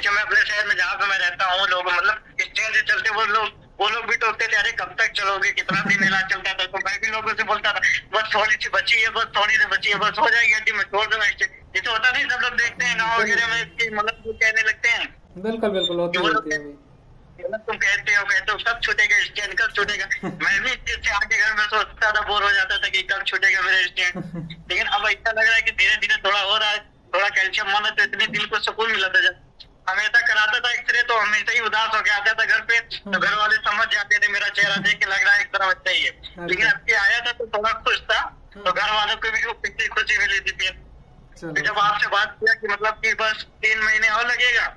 क्योंकि मैं अपने शहर में जहाँ पे मैं रहता हूँ लोग मतलब ट्रेन से चलते वो लोग भी टोकते थे, अरे कब तक चलोगे, कितना दिन इलाज चलता था। तो मैं भी लोगों से बोलता था बस थोड़ी सी बची है, बस थोड़ी सी बची है, बस हो जाएगी हड्डी में, छोड़ दो स्टेज। जैसे होता नहीं, सब लोग देखते हैं गाँव वगैरह में इसकी मतलब कहने लगते हैं। बिल्कुल बिल्कुल होती है। मतलब तुम कहते हो कब छूटेगा स्टैंड, कब छूटेगा। मैं भी इस चीज से आके घर में सोचता था, बोर हो जाता था कि कब छूटेगा मेरा स्टैंड। लेकिन अब ऐसा लग रहा है कि धीरे धीरे थोड़ा हो रहा है, थोड़ा कैल्शियम माना तो इतनी दिल को सुकून मिला था। जब हमेशा कराता था एक्सरे तो हमेशा ही उदास होके आता था घर पे, तो घर वाले समझ जाते थे मेरा चेहरा देख के लग रहा है एक तरह बच्चा ही है। लेकिन अब आया था तो थोड़ा खुश था, तो घर वालों को भी कितनी खुशी मिली थी। फिर जब आपसे बात किया कि मतलब कि बस 3 महीने और लगेगा,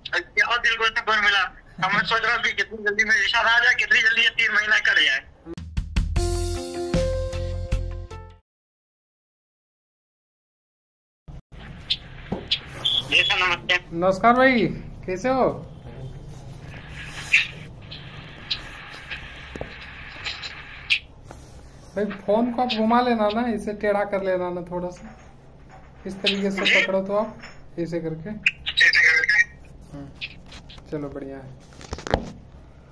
क्या दिल को सुकून मिला। अब मैं सोच रहा हूँ कि कितनी जल्दी में इशारा आ जाए, कितनी जल्दी ये 3 महीना कर जाए। जी सर, नमस्ते। नमस्कार भाई, कैसे हो? भाई फोन को आप घुमा लेना ना, इसे टेढ़ा कर लेना ना थोड़ा सा, इस तरीके से पकड़ो तो आप ऐसे करके। चलो बढ़िया है।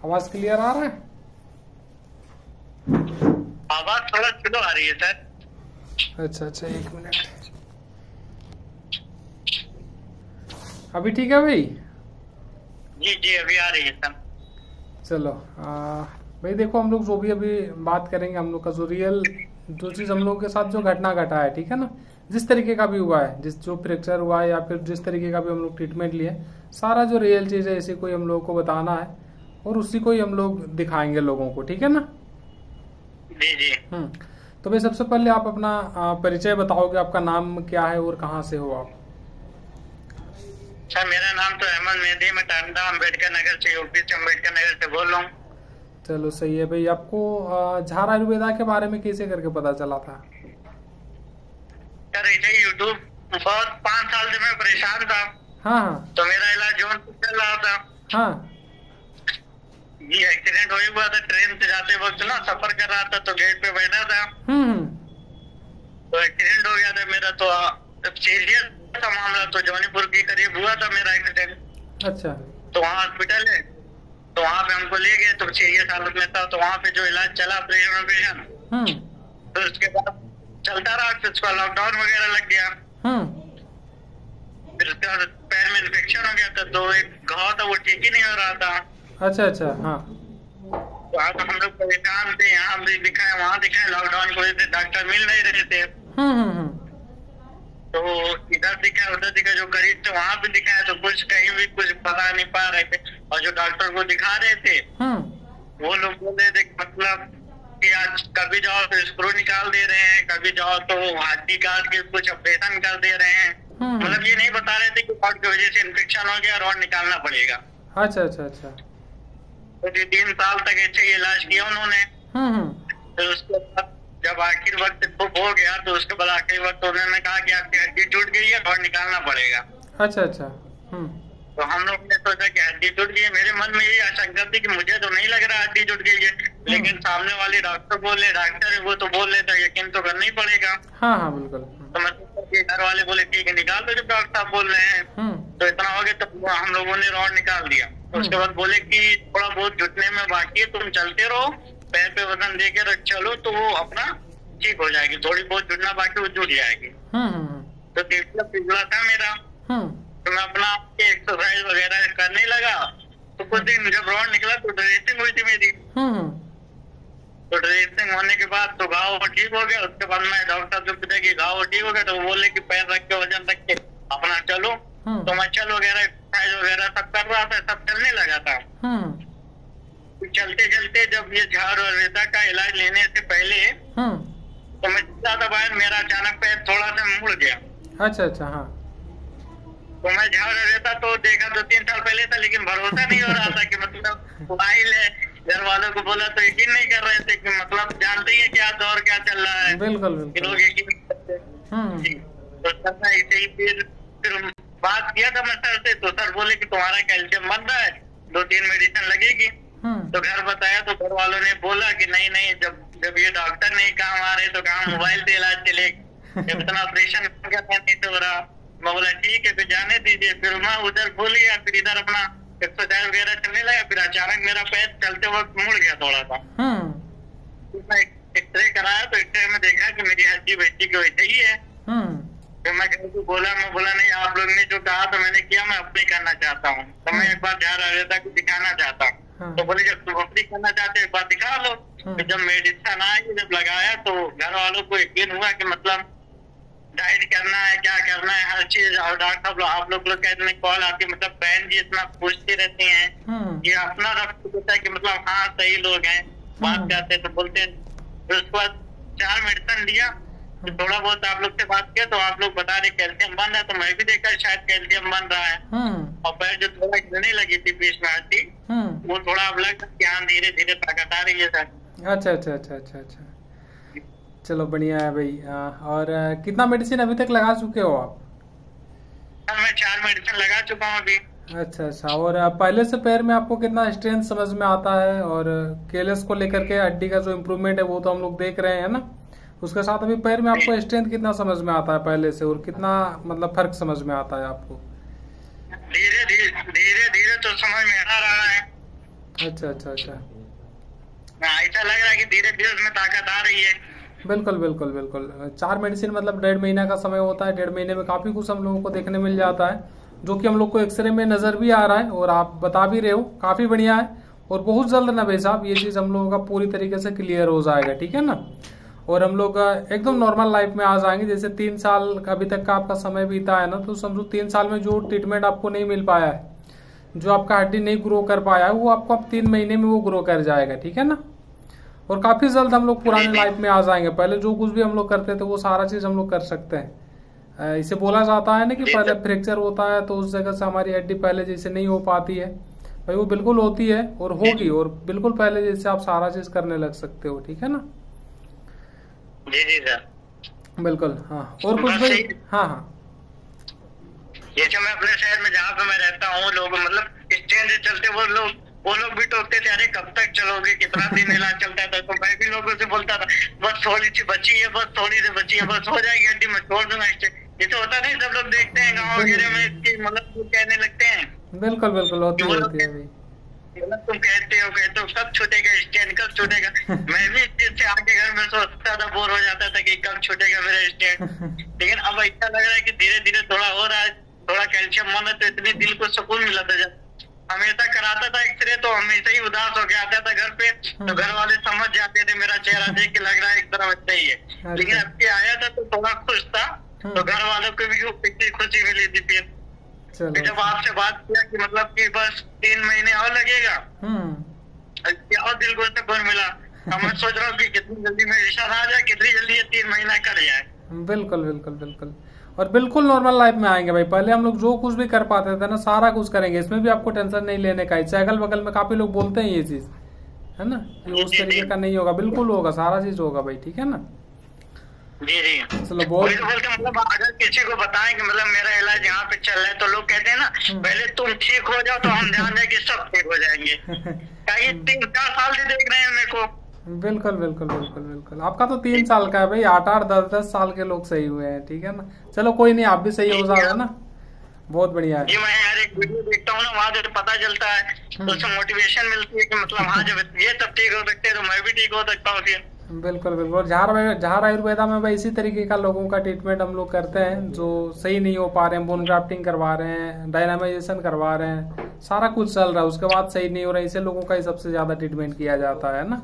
आवाज क्लियर आ रहा है? आवाज थोड़ा स्लो आ रही है सर। अच्छा, 1 मिनट। अभी ठीक है भाई? जी अभी आ रही है सर। चलो भाई देखो, हम लोग जो भी अभी बात करेंगे, हम लोग का जो चीज हम लोग के साथ जो घटना घटा है, ठीक है ना, जिस तरीके का भी हुआ है, जो फ्रैक्चर हुआ है या फिर जिस तरीके का भी हम लोग ट्रीटमेंट लिए, सारा जो रियल चीज है इसी को हम लोगों को बताना है और उसी को ही हम लोग दिखाएंगे लोगों को, ठीक है ना? जी। तो भाई सबसे पहले आप अपना परिचय बताओगे, आपका नाम क्या है और कहाँ से हो आप? सर मेरा नाम तो अहमद मेहदी, मैं टांडा अम्बेडकर नगर से, यूपी से अम्बेडकर नगर से बोल रहा हूँ। चलो सही है भाई। आपको झार आयुर्वेदा के बारे में कैसे करके पता चला था? सर ऐसे यूट्यूब, बहुत 5 साल से मैं परेशान था। हाँ। तो मेरा इलाज जौनपुर चल रहा था। हाँ जी, एक्सीडेंट हो हुआ था, ट्रेन से जाते वक्त ना सफर कर रहा था, तो गेट पे बैठा था। तो एक्सीडेंट हो गया था मेरा, तो सीरियस था मामला, तो जौनपुर के करीब हुआ था मेरा एक्सीडेंट। अच्छा। तो वहाँ हॉस्पिटल है, तो वहाँ पे हमको ले गए, तो सीरियस हालत में था, तो वहाँ पे जो इलाज चला ऑपरेशन, तो उसके बाद चलता रहा, फिर उसका लॉकडाउन वगैरह लग गया। फिर उसके बाद पैर में इन्फेक्शन हो गया था, तो एक घाव था वो ठीक ही नहीं हो रहा था। अच्छा। हाँ। तो आज हम लोग परेशान थे, यहाँ भी दिखाए वहाँ दिखाए, लॉकडाउन की वजह से डॉक्टर मिल नहीं रहे थे। तो इधर दिखा उधर दिखा, जो करीब थे वहाँ भी दिखाया, तो कुछ कहीं भी कुछ बता नहीं पा रहे थे। और जो डॉक्टर को दिखा रहे थे वो लोग बोल रहे थे मतलब कि आज कभी जाओ तो स्क्रू निकाल दे रहे हैं, कभी जाओ तो हड्डी काट के कुछ ऑपरेशन कर दे रहे हैं। मतलब ये नहीं बता रहे थे कि हार्ट की वजह से इन्फेक्शन हो गया और निकालना पड़ेगा। अच्छा। तो 3 साल तक ऐसे इलाज किया उन्होंने। तो उसके बाद जब आखिर वक्त हो गया, तो उसके बाद आखिरी वक्त उन्होंने कहा कि आपकी हड्डी टूट गई है और निकालना पड़ेगा। अच्छा। तो हम लोग ने सोचा कि हड्डी टूट गई है। मेरे मन में यही आशंका थी कि मुझे तो नहीं लग रहा हड्डी टूट गई है, लेकिन सामने वाले डॉक्टर है वो तो बोल रहे थे यकीन तो करना ही पड़ेगा। हाँ बिल्कुल। तो मतलब घर वाले बोले ठीक है निकाल दो, जब डॉक्टर साहब बोल रहे हैं। तो इतना हो गया, तो हम लोगों ने रॉड निकाल दिया। तो उसके बाद बोले कि थोड़ा बहुत जुटने में बाकी है, तुम चलते रहो, पैर पे वजन दे के चलो, तो वो अपना ठीक हो जाएगी। थोड़ी बहुत जुटना बाकी वो जुट जाएगी। तो पिघला था मेरा, तो मैं अपना एक्सरसाइज वगैरह करने लगा। तो कुछ दिन जब रॉड निकला तो ड्रेसिंग हुई थी मेरी। तो ड्रेसिंग होने के बाद तो घाव ठीक हो गया। उसके बाद मैं डॉक्टर साहब से पूछा कि घाव ठीक हो गया, तो वो बोले कि पैर रख के वजन रख के अपना चलो। तो मैं चल वगैरह एक्सरसाइज वगैरह सब कर रहा था, सब चलने लगा था। चलते चलते जब ये झाड़ आयुर्वेदा का इलाज लेने से पहले तो मैं ज्यादा बाहर, मेरा अचानक पैर थोड़ा सा मुड़ गया। अच्छा। हाँ। तो मैं झाड़ रहता तो देखा 2-3 साल पहले था, लेकिन भरोसा नहीं हो रहा था कि मतलब मोबाइल है। घर वालों को बोला तो यकीन नहीं कर रहे थे कि मतलब जानते ही है क्या दौर क्या चल रहा है। बिल्कुल लोग यकीन नहीं करते। तो सर ऐसे ही फिर बात किया था मैं सर से, तो सर बोले कि तुम्हारा कैल्शियम बन रहा है, 2-3 मेडिसिन लगेगी। तो घर बताया तो घर वालों ने बोला कि नहीं, जब ये डॉक्टर नहीं काम आ रहे तो काम मोबाइल से इलाज चलेगा। जब इतना ऑपरेशन नहीं तो हो रहा, मैं बोला ठीक है फिर जाने दीजिए। फिर मैं उधर भूल गया, फिर इधर अपना एक्सरसाइज वगैरह चलने लगा। फिर अचानक मेरा पैर चलते वक्त मुड़ गया थोड़ा सा। मैं एक्सरे कराया तो एक्सरे में देखा कि मेरी हड्डी बैठी की वैसे ही है। फिर मैं घर को बोला, मैं बोला नहीं आप लोग ने जो कहा तो मैंने किया, मैं अपनी करना चाहता हूँ। तो मैं एक बार जा रहा को दिखाना चाहता हूँ। तो बोले जब तुम अपनी करना चाहते एक बार दिखा लो। तो जब मेडिसिन आया, जब लगाया तो घर वालों को यकीन हुआ कि मतलब डाइट करना है, क्या करना है, हर चीज। और डॉक्टर साहब आप लोग कहते हैं कॉल आती, मतलब बहन जी इतना पूछती रहती हैं। ये अपना रक्त होता है कि मतलब हाँ सही लोग हैं, बात करते तो बोलते हैं। फिर उसके बाद 4 मेडिसिन दिया, तो थोड़ा बहुत आप लोग से बात किया तो आप लोग बता रहे कैल्शियम बन रहा है। तो मैं भी देखा शायद कैल्शियम बन रहा है। और पैर जो थोड़ा गिरने लगी थी बीच में हड्डी, वो थोड़ा अब लग ध्यान धीरे धीरे ताकत आ रही है सर। अच्छा अच्छा अच्छा अच्छा अच्छा, चलो बढ़िया है भाई। और कितना मेडिसिन अभी तक लगा चुके हो आप? सर मैं 4 मेडिसिन लगा चुका हूँ अभी। अच्छा अच्छा, और पहले से पैर में आपको कितना स्ट्रेंथ समझ में आता है? और केलस को लेकर के हड्डी का जो इम्प्रूवमेंट है वो तो हम लोग देख रहे हैं ना, उसके साथ अभी पैर में आपको स्ट्रेंथ कितना समझ में आता है पहले से, और कितना मतलब फर्क समझ में आता है आपको? धीरे धीरे तो समझ में आ रहा है। अच्छा अच्छा अच्छा, ऐसा लग रहा है कि धीरे धीरे उसमें ताकत आ रही है। बिल्कुल बिल्कुल बिल्कुल। 4 मेडिसिन मतलब 1.5 महीना का समय होता है। 1.5 महीने में काफी कुछ हम लोगों को देखने मिल जाता है, जो कि हम लोग को एक्सरे में नजर भी आ रहा है और आप बता भी रहे हो, काफी बढ़िया है। और बहुत जल्द ना भाई साहब ये चीज हम लोगों का पूरी तरीके से क्लियर हो जाएगा, ठीक है ना। और हम लोग एकदम नॉर्मल लाइफ में आ जाएंगे। जैसे 3 साल अभी तक का आपका समय बीता है ना, तो समझो 3 साल में जो ट्रीटमेंट आपको नहीं मिल पाया है, जो आपका हड्डी नहीं ग्रो कर पाया है, वो आपको अब 3 महीने में वो ग्रो कर जाएगा, ठीक है ना। और काफी जल्द हम लोग पुराने लाइफ में आ जाएंगे। पहले जो कुछ भी हम लोग करते थे वो सारा चीज हम लोग कर सकते हैं। इसे बोला जाता है ना कि पहले फ्रैक्चर होता है तो उस जगह से हमारी हड्डी पहले जैसे नहीं हो पाती है, भाई वो बिल्कुल होती है और होगी, और बिल्कुल पहले जैसे आप सारा चीज करने लग सकते हो, ठीक है ना। जी जी सर, बिल्कुल। हाँ, और कुछ भाई? हाँ हाँ, जैसे मैं अपने शहर में जहाँ पे मैं रहता हूँ, लोग मतलब स्टैंड से चलते वो लोग भी टोकते थे, अरे कब तक चलोगे, कितना दिन इलाज चलता था। तो मैं भी लोगों से बोलता था बस थोड़ी सी बची है, बस थोड़ी सी बची है, बस हो जाएगी हड्डी, मैं छोड़ दूंगा। जैसे होता नहीं, सब लोग देखते हैं गाँव वगैरह में इसकी मतलब कहने लगते हैं। बिल्कुल बिल्कुल होती है भाई। तुम कहते हो कब छूटेगा स्टैंड, कब छूटेगा। मैं भी इस चीज से आके घर में सोचता था, बोर हो जाता था कि कब छूटेगा मेरा स्टैंड। लेकिन अब ऐसा लग रहा है कि धीरे धीरे थोड़ा हो रहा है, थोड़ा कैल्शियम मन है तो इतनी दिल को सुकून मिला था। जब हमेशा कराता था एक्सरे तो हमेशा ही उदास होके आता था घर पे, तो घर वाले समझ जाते थे मेरा चेहरा देख के लग रहा है एक तरह अच्छा ही है। लेकिन अब के आया था तो थोड़ा खुश था, तो घर वालों को भी इतनी खुशी मिली थी। फिर जब आपसे बात किया कि मतलब कि बस 3 महीने और लगेगा, और दिल को सुकून मिला। अब मैं सोच रहा हूँ कि कितनी जल्दी मेडिसिन आ जाए, कितनी जल्दी ये 3 महीना कर जाए। बिल्कुल बिल्कुल बिल्कुल, और बिल्कुल नॉर्मल लाइफ में आएंगे भाई। पहले हम लोग जो कुछ भी कर पाते थे ना, सारा कुछ करेंगे। इसमें भी आपको टेंशन नहीं लेने का है। अगल बगल में काफी लोग बोलते हैं ये चीज, है ना, ये उस तरीके का नहीं होगा, बिल्कुल होगा, सारा चीज होगा भाई, ठीक है ना। जी जी, चलो बहुत मतलब अगर किसी को बताएं कि मतलब मेरा इलाज यहाँ पे चल रहा है, तो लोग कहते हैं ना पहले तुम ठीक हो जाओ तो हम जान जाए कि सब ठीक हो जाएंगे। 3-4 साल से देख रहे हैं मेरे को। बिल्कुल बिल्कुल बिल्कुल बिल्कुल, आपका तो 3 साल का है भाई, 8-8 10-10 साल के लोग सही हुए हैं, ठीक है ना। चलो कोई नहीं, आप भी सही हो जाओगे ना, बहुत बढ़िया है। जी, मैं यार एक वीडियो देखता हूँ ना, वहाँ से पता चलता है, तो उससे मोटिवेशन मिलती है कि मतलब हाँ जब ये सब ठीक हो सकते हैं तो मैं भी ठीक हो सकता हूँ फिर। बिल्कुल बिल्कुल। झार आयुर्वेदा में भाई इसी तरीके का लोगों का ट्रीटमेंट हम लोग करते हैं, जो सही नहीं हो पा रहे हैं, बोन ग्राफ्टिंग करवा रहे हैं, डायनामाइजेशन करवा रहे हैं, सारा कुछ चल रहा है, उसके बाद सही नहीं हो रहा है, इसे लोगों का ही सबसे ज्यादा ट्रीटमेंट किया जाता है ना।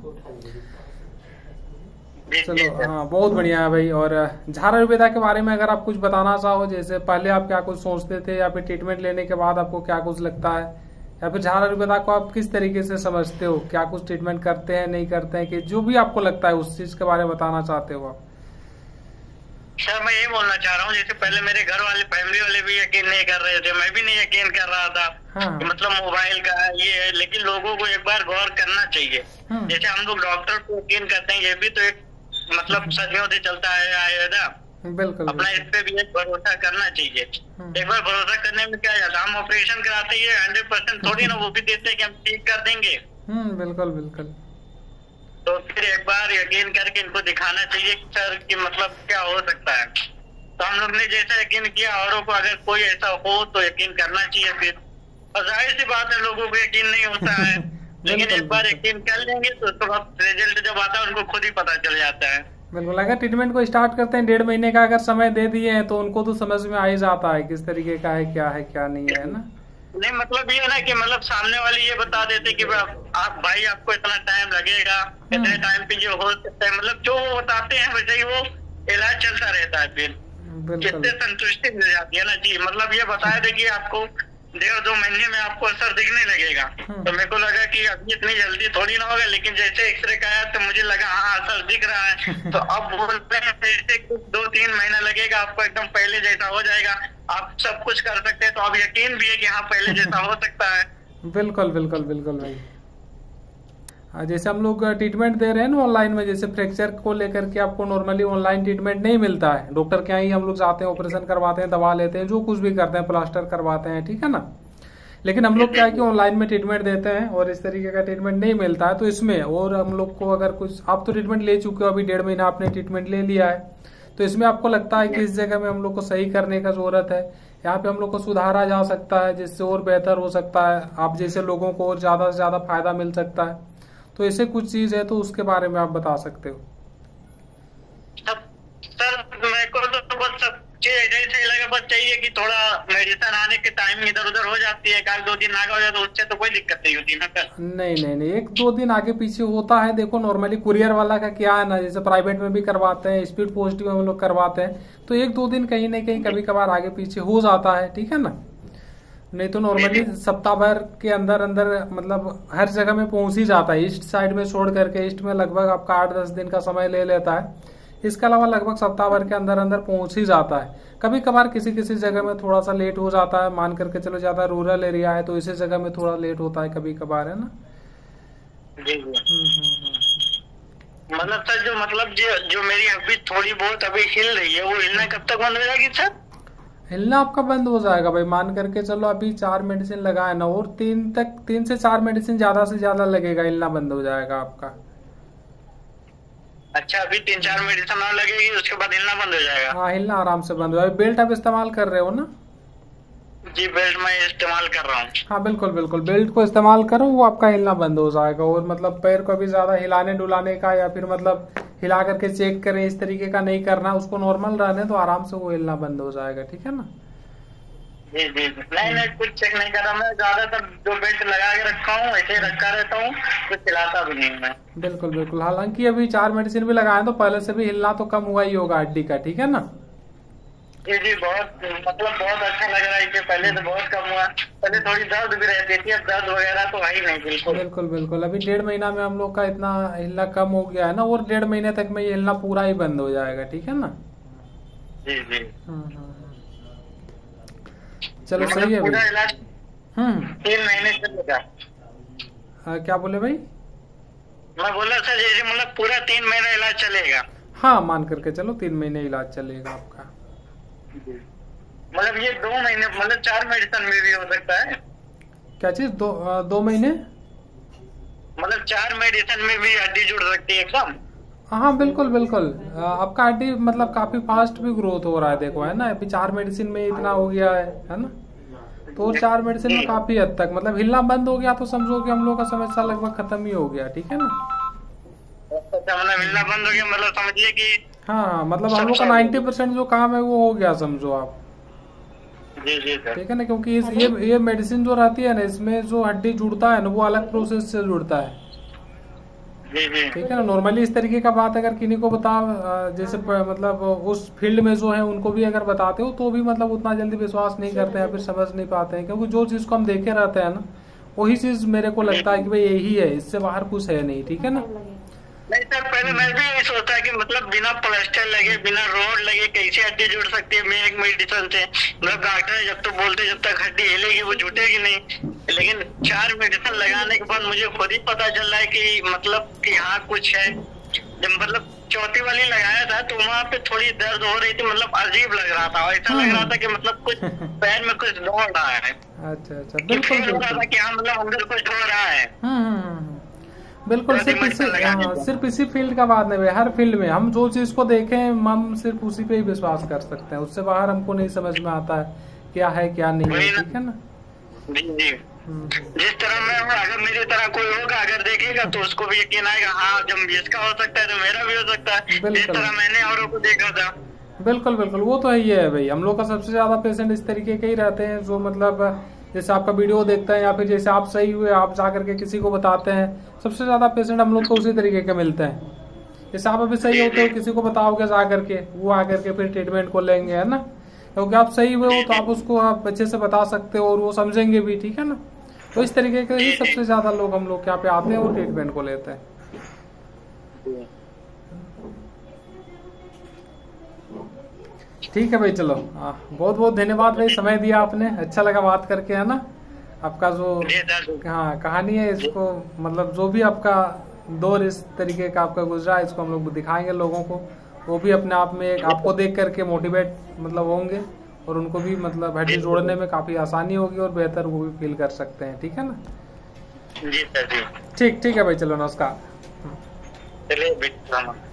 चलो हाँ, बहुत बढ़िया है भाई। और झार आयुर्वेदा के बारे में अगर आप कुछ बताना चाहो, जैसे पहले आप क्या कुछ सोचते थे, या फिर ट्रीटमेंट लेने के बाद आपको क्या कुछ लगता है, या फिर झार आयुर्वेदा को आप किस तरीके से समझते हो, क्या कुछ ट्रीटमेंट करते हैं नहीं करते हैं, कि जो भी आपको लगता है उस चीज के बारे में बताना चाहते हो आप। सर मैं ये बोलना चाह रहा हूँ, जैसे पहले मेरे घर वाले फैमिली वाले भी यकीन नहीं कर रहे थे, मैं भी नहीं यकीन कर रहा था। हाँ। मतलब मोबाइल का ये है, लेकिन लोगों को एक बार गौर करना चाहिए। जैसे हम लोग डॉक्टर को यकीन करते हैं, ये भी तो एक मतलब सदियों से चलता है आयुर्वेदा। बिल्कुल, अपना इस पे भी एक भरोसा करना चाहिए। एक बार भरोसा करने में क्या जाता है, हम ऑपरेशन कराते हैं 100% थोड़ी ना वो भी देते हैं कि हम ठीक कर देंगे। बिल्कुल बिल्कुल। तो फिर एक बार यकीन करके इनको दिखाना चाहिए सर कि मतलब क्या हो सकता है। तो हम लोग ने जैसा यकीन किया, औरों को अगर कोई ऐसा हो तो यकीन करना चाहिए फिर। और जाहिर सी बात है लोगों को यकीन नहीं होता है लेकिन एक बार यकीन कर लेंगे तो उसके बाद रिजल्ट जब आता है उनको खुद ही पता चल जाता है। बिल्कुल, अगर ट्रीटमेंट को स्टार्ट करते हैं 1.5 महीने का अगर समय दे दिए हैं तो उनको तो समझ में आ ही जाता है किस तरीके का है क्या नहीं है ना। नहीं मतलब ये ना कि मतलब सामने वाले ये बता देते कि आप भाई आपको इतना टाइम लगेगा, इतने टाइम पे ये हो सकता है, मतलब जो वो बताते हैं वैसे ही वो इलाज चलता रहता है। फिर इससे संतुष्टि मिल जाती है ना जी। मतलब ये बताया था कि आपको 1.5-2 महीने में आपको असर दिखने लगेगा, तो मेरे को लगा कि अभी इतनी जल्दी थोड़ी ना होगा, लेकिन जैसे एक्सरे का आया तो मुझे लगा हाँ असर दिख रहा है। तो अब बोलते हैं जैसे 2-3 महीना लगेगा आपको एकदम पहले जैसा हो जाएगा, आप सब कुछ कर सकते हैं। तो अब यकीन भी है कि हाँ पहले जैसा हो सकता है। बिल्कुल बिल्कुल बिल्कुल भाई। जैसे हम लोग ट्रीटमेंट दे रहे हैं ना ऑनलाइन में, जैसे फ्रैक्चर को लेकर के आपको नॉर्मली ऑनलाइन ट्रीटमेंट नहीं मिलता है, डॉक्टर के यहाँ ही हम लोग जाते हैं, ऑपरेशन करवाते हैं, दवा लेते हैं, जो कुछ भी करते हैं, प्लास्टर करवाते हैं, ठीक है ना। लेकिन हम लोग क्या है कि ऑनलाइन में ट्रीटमेंट देते हैं और इस तरीके का ट्रीटमेंट नहीं मिलता है। तो इसमें और हम लोग को अगर कुछ, आप तो ट्रीटमेंट ले चुके हो, अभी 1.5 महीना आपने ट्रीटमेंट ले लिया है, तो इसमें आपको लगता है कि इस जगह में हम लोग को सही करने का जरूरत है, यहाँ पे हम लोग को सुधारा जा सकता है जिससे और बेहतर हो सकता है, आप जैसे लोगों को और ज्यादा से ज्यादा फायदा मिल सकता है, तो ऐसे कुछ चीज है तो उसके बारे में आप बता सकते हो। सर मेरे को तो बस सब चीज ऐसे ही लगा, बस चाहिए कि थोड़ा मेडिसिन आने के टाइम इधर उधर हो जाती है, 1-2 दिन आगे हो जाए तो उससे तो कोई दिक्कत नहीं होती ना सर। नहीं 1-2 दिन आगे पीछे होता है। देखो नॉर्मली कुरियर वाला का क्या है ना, जैसे प्राइवेट में भी करवाते हैं, स्पीड पोस्ट में हम लोग करवाते हैं, तो 1-2 दिन कहीं ना कहीं कभी कभार आगे पीछे हो जाता है, ठीक है ना। नहीं तो नॉर्मली सप्ताह भर के अंदर अंदर मतलब हर जगह में पहुंच ही जाता है। ईस्ट साइड में छोड़ करके, ईस्ट में लगभग आपका 8-10 दिन का समय ले लेता है, इसके अलावा लगभग सप्ताह भर के अंदर अंदर पहुंच ही जाता है। कभी कभार किसी किसी जगह में थोड़ा सा लेट हो जाता है, मान करके चलो ज्यादा रूरल एरिया है तो इसी जगह में थोड़ा लेट होता है कभी कभार, है ना। जी मतलब सर जो मेरी अभी थोड़ी बहुत अभी हिल रही है, वो हिलना कब तक बंद हो जाएगी सर? हिलना आपका बंद हो जाएगा भाई, मान करके चलो अभी 4 मेडिसिन लगाए ना, और 3 से 4 मेडिसिन ज्यादा से ज्यादा लगेगा, हिलना बंद हो जाएगा आपका। अच्छा अभी 3-4 मेडिसिन और लगेगी, उसके बाद हिलना बंद हो जाएगा? हाँ हिलना आराम से बंद हो जाएगा। बेल्ट आप इस्तेमाल कर रहे हो ना? जी बेल्ट मैं इस्तेमाल कर रहा हूँ। हाँ बिल्कुल बिल्कुल, बेल्ट को इस्तेमाल करो, वो आपका हिलना बंद हो जाएगा। और मतलब पैर को भी ज्यादा हिलाने डुलाने का या फिर मतलब हिला करके चेक करें इस तरीके का नहीं करना, उसको नॉर्मल रहने तो आराम से वो हिलना बंद हो जाएगा, ठीक है ना। जी नहीं कुछ चेक नहीं कर रहा, मैं ज्यादातर जो बेल्ट लगा के रखा हूँ ऐसे रखा रहता हूँ, कुछ हिलाता भी नहीं मैं। बिल्कुल बिल्कुल, हालांकि अभी 4 मेडिसिन भी लगाए तो पहले से भी हिलना तो कम हुआ ही होगा हड्डी का, ठीक है ना। जी बहुत बहुत अच्छा लग रहा है, इससे पहले तो बहुत कम हुआ, पहले थोड़ी दर्द भी रहती थी, अब दर्द वगैरह तो है ही नहीं। बिल्कुल अभी 1.5 महीना में हम लोग का इतना हिलना कम हो गया है ना, और 1.5 महीने तक में ये हिलना पूरा ही बंद हो जाएगा, ठीक है ना। जी चलो सही है पूरा इलाज 3 महीने चलेगा? क्या बोले भाई? मैं बोला सर जैसे मतलब पूरा 3 महीना इलाज चलेगा? हाँ मान करके चलो 3 महीने इलाज चलेगा आपका। मतलब ये 2 महीने मतलब 4 मेडिसिन में भी हो सकता है? क्या चीज 2 महीने मतलब 4 मेडिसिन में भी हड्डी जुड़ सकती है एकदम? हाँ बिल्कुल आपका हड्डी मतलब काफी फास्ट भी ग्रोथ हो रहा है, देखो है ना, अभी 4 मेडिसिन में इतना हो गया है ना, तो 4 मेडिसिन में काफी हद तक मतलब हिलना बंद हो गया तो समझो कि हम लोग का समस्या लगभग खत्म ही हो गया, ठीक है ना। मतलब हिलना बंद हो गया मतलब समझिए कि हाँ मतलब हम लोग का 90% जो काम है वो हो गया समझो आप। जी ठीक है ना, क्योंकि ये मेडिसिन जो रहती है ना, इसमें जो हड्डी जुड़ता है ना वो अलग प्रोसेस से जुड़ता है, ठीक है ना। नॉर्मली इस तरीके का बात अगर किन्हीं को बता, जैसे मतलब उस फील्ड में जो है उनको भी अगर बताते हो तो भी मतलब उतना जल्दी विश्वास नहीं करते हैं, फिर समझ नहीं पाते हैं, क्योंकि जो चीज को हम देखे रहते हैं ना वही चीज मेरे को लगता है कि भाई यही है, इससे बाहर कुछ है नहीं, ठीक है ना। नहीं सर पहले मैं भी यही सोचता कि मतलब बिना प्लास्टर लगे बिना रोड लगे कैसे हड्डी जुड़ सकती है एक मेडिसिन से। मतलब डॉक्टर जब तक बोलते जब तक हड्डी हिलेगी वो जुटेगी नहीं, लेकिन 4 मेडिसिन लगाने के बाद मुझे खुद ही पता चल रहा है कि मतलब कि यहाँ कुछ है। जब मतलब चौथी वाली लगाया था तो वहाँ पे थोड़ी दर्द हो रही थी, मतलब अजीब लग रहा था, ऐसा लग रहा था कि मतलब कुछ पैर में कुछ दौड़ रहा है। अच्छा बिल्कुल लग रहा था कि हाँ मतलब अंदर कुछ हो रहा है। बिल्कुल सिर्फ इसी फील्ड का बात नहीं भाई, हर फील्ड में हम जो चीज को देखें हम सिर्फ उसी पे ही विश्वास कर सकते हैं, उससे बाहर हमको नहीं समझ में आता है क्या है क्या नहीं है, ठीक है ना। जी जिस तरह मैं हूँ, अगर मेरी तरह कोई होगा अगर देखेगा तो उसको भी यकीन आएगा, हाँ जब इसका हो सकता है तो मेरा भी हो सकता है, जिस तरह मैंने औरों को देखा था। बिल्कुल बिल्कुल, वो तो है ही है भाई। हम लोग का सबसे ज्यादा पेशेंट इस तरीके के ही रहते हैं जो मतलब जैसे आपका वीडियो देखते हैं या फिर जैसे आप सही हुए आप जा करके किसी को बताते हैं, सबसे ज्यादा पेशेंट हम लोग को उसी तरीके के मिलते हैं। जैसे आप अभी सही होते हो किसी को बताओगे जा करके, वो आकर के फिर ट्रीटमेंट को लेंगे, है ना, क्योंकि आप सही हुए हो तो आप उसको आप अच्छे से बता सकते हो और वो समझेंगे भी, ठीक है ना। तो इस तरीके के ही सबसे ज्यादा लोग हम लोग यहाँ पे आते हैं और ट्रीटमेंट को लेते हैं। ठीक है भाई, चलो बहुत बहुत धन्यवाद भाई, समय दिया आपने, अच्छा लगा बात करके, है ना। आपका जो कहानी है इसको मतलब जो भी आपका दौर इस तरीके का आपका गुजरा है इसको हम लोग दिखाएंगे लोगों को, वो भी अपने आप में आपको देख करके मोटिवेट मतलब होंगे और उनको भी मतलब हड्डी जोड़ने में काफी आसानी होगी और बेहतर वो भी फील कर सकते हैं, ठीक है ना। जी सर जी ठीक है भाई, चलो नमस्कार। चलिए।